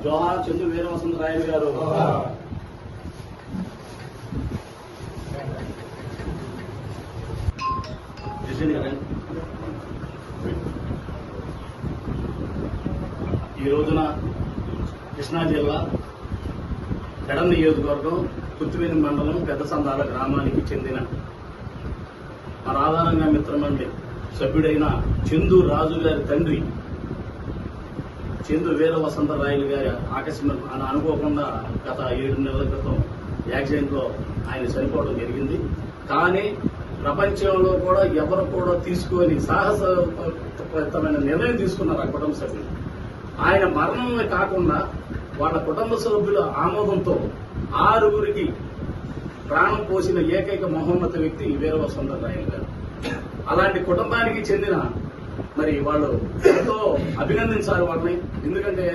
జోహార్ చందు వీర వసంతరాయలు గారు. ఈ రోజున కృష్ణా జిల్లా పెడన్ నియోజకవర్గం కుత్తివేని మండలం పెద్ద సందాల గ్రామానికి చెందిన మన ఆధారంగా మిత్రమండలి సభ్యుడైన చందు రాజు గారి తండ్రి చందు వీర వసంతరాయలు గారి ఆకస్మిక అనుకోకుండా గత 7 నెలల క్రితం యాక్సిడెంట్ లో ఆయన చనిపోవడం జరిగింది. కానీ ప్రపంచంలో కూడా ఎవరు కూడా తీసుకొని సాహసమైన నిర్ణయం తీసుకున్నారు ఆ కుటుంబ సభ్యులు. ఆయన మరణమే కాకుండా వాళ్ళ కుటుంబ సభ్యుల ఆమోదంతో 6గురికి ప్రాణం పోసిన ఏకైక మహోన్నత వ్యక్తి వీర వసంతరాయలు గారు. అలాంటి కుటుంబానికి చెందిన మరి వాళ్ళు ఎంతో అభినందించాలి వాళ్ళని. ఎందుకంటే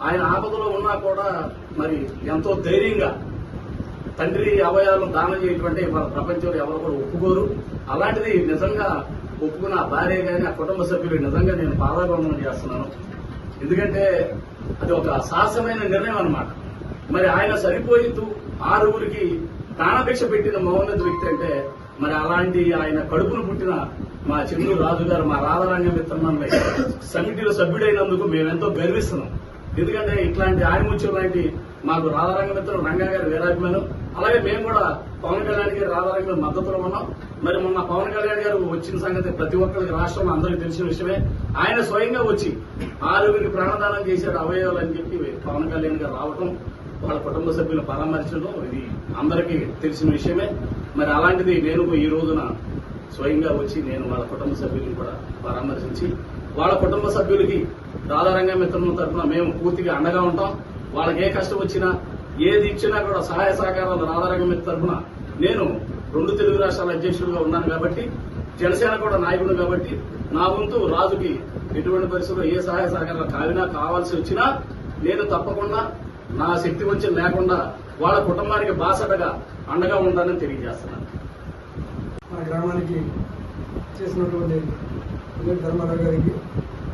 ఆయన ఆపదలో ఉన్నా కూడా మరి ఎంతో ధైర్యంగా తండ్రి అవయవాలను దానం చేయటువంటి వాళ్ళ ప్రపంచంలో ఎవరు కూడా ఒప్పుకోరు. అలాంటిది నిజంగా ఒప్పుకున్న ఆ భార్య కానీ ఆ కుటుంబ సభ్యులు నిజంగా నేను పాదాభివందనం చేస్తున్నాను. ఎందుకంటే అది ఒక సాహసమైన నిర్ణయం అన్నమాట. మరి ఆయన సరిపోయితూ 6గురికి ప్రాణభిక్ష పెట్టిన మహోన్నత వ్యక్తి అంటే మరి అలాంటి ఆయన కడుపును పుట్టిన మా చందు రాజు గారు మా రాధారంగ మిత్రమండలి సమితిలో సభ్యుడైనందుకు మేమెంతో గర్విస్తున్నాం. ఎందుకంటే ఇట్లాంటి ఆణిముత్యం లాంటి మాకు రాధారంగ మిత్రులు రంగా గారి వీరాభిమానం. అలాగే మేము కూడా పవన్ కళ్యాణ్ గారి రాధారంగ మద్దతులో ఉన్నాం. మరి మొన్న పవన్ కళ్యాణ్ గారు వచ్చిన సంగతి ప్రతి ఒక్కరికి రాష్ట్రంలో అందరికీ తెలిసిన విషయమే. ఆయన స్వయంగా వచ్చి 6గురికి ప్రాణదానం చేశాడు అవయవాలు అని చెప్పి పవన్ కళ్యాణ్ గారు రావటం, వాళ్ళ కుటుంబ సభ్యులు పరామర్శించడం ఇది అందరికీ తెలిసిన విషయమే. మరి అలాంటిది నేను ఈ రోజున స్వయంగా వచ్చి నేను వాళ్ళ కుటుంబ సభ్యులను కూడా పరామర్శించి వాళ్ళ కుటుంబ సభ్యులకి రాధారంగ మిత్రుల తరఫున మేము పూర్తిగా అండగా ఉంటాం. వాళ్ళకి ఏ కష్టం వచ్చినా ఏది ఇచ్చినా కూడా సహాయ సహకారాలు రాధారంగ మిత్ర తరఫున నేను 2 తెలుగు రాష్ట్రాల అధ్యక్షులుగా ఉన్నాను కాబట్టి, జనసేన కూడా నాయకుడు కాబట్టి నా వంతు రాజుకి ఎటువంటి పరిస్థితుల్లో ఏ సహాయ సహకారాలు కావాల్సి వచ్చినా నేను తప్పకుండా నా శక్తి వంచన లేకుండా వాళ్ళ కుటుంబానికి బాసటగా అండగా ఉండాలని తెలియజేస్తున్నాను. మా గ్రామానికి చేసినటువంటి ధర్మారావు గారికి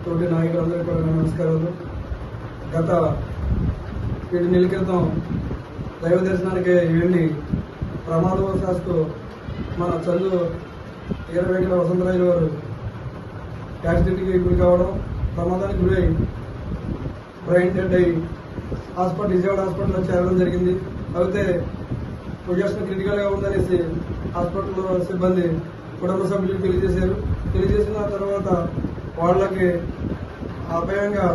తోటి నాయకులందరికీ కూడా నమస్కారాలు. గత 7 నెలల క్రితం దైవ దర్శనానికి వెళ్లి ప్రమాదవశాత్తు మన చందు వీర వసంతరాయలు గారు యాక్సిడెంట్కి గురి కావడం, ప్రమాదానికి గురై బ్రెయిన్ డెడ్ అయ్యి విజయవాడ హాస్పిటల్లో చేరడం జరిగింది. అయితే పొజిషన్ క్రిటికల్ గా ఉందనేసి హాస్పిటల్లో సిబ్బంది కుటుంబ సభ్యులకు తెలియజేశారు. తెలియజేసిన తర్వాత వాళ్ళకి అభయంగా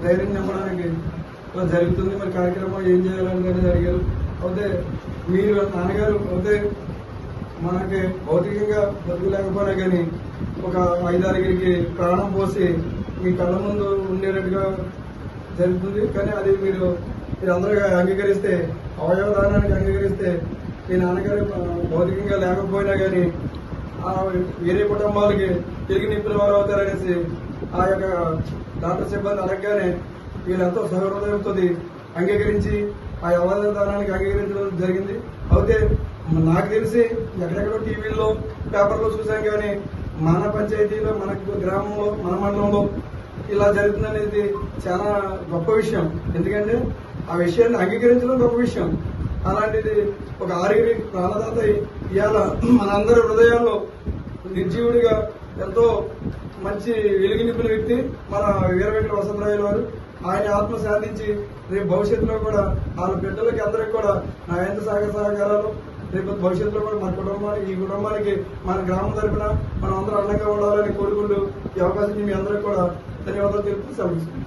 ధైర్యం నింపడానికి ఇలా జరుగుతుంది. మరి కార్యక్రమం ఏం చేయాలని అడిగారు. అయితే మీరు నాన్నగారు అయితే మనకి భౌతికంగా బతుకులేకపోయినా కానీ ఒక 5-6గురికి ప్రాణం పోసి మీ కళ్ళ ముందు ఉండేటట్టుగా జరుగుతుంది. కానీ అది మీరు అందరూ అంగీకరిస్తే, అవయవ దానానికి అంగీకరిస్తే మీ నాన్నగారు భౌతికంగా లేకపోయినా కానీ వేరే కుటుంబాలకి తిరిగి నింపిన వారు అవుతారనేసి ఆ యొక్క డాక్టర్ సిబ్బంది అడగగానే వీళ్ళెంతో సహృదయంతో అంగీకరించి ఆ అవయవ దానానికి అంగీకరించడం జరిగింది. అయితే నాకు తెలిసి ఎక్కడెక్కడో టీవీల్లో పేపర్లో చూసాం కానీ మన పంచాయతీలో మన గ్రామంలో మన మండలంలో ఇలా జరుగుతుందనేది చాలా గొప్ప విషయం. ఎందుకంటే ఆ విషయాన్ని అంగీకరించడం గొప్ప విషయం. అలాంటిది ఒక 6గురి ప్రాణదాత ఇవాళ మనందరి హృదయాల్లో నిర్జీవుడిగా ఎంతో మంచి వెలుగు నింపిన వ్యక్తి మన వీర వసంతరాయలు వారు. ఆయన ఆత్మ శాంతించి రేపు భవిష్యత్తులో కూడా వాళ్ళ బిడ్డలకి అందరికి కూడా నా ఎంత సహకారాలు రేపు భవిష్యత్తులో కూడా మన ఈ కుటుంబానికి మన గ్రామం తరఫున మనం అందరూ అండగా ఉండాలని కోరుకుంటూ ఈ అవకాశం మీ అందరికీ కూడా ధన్యవాదాలు తెలుపుతూ సెలవు.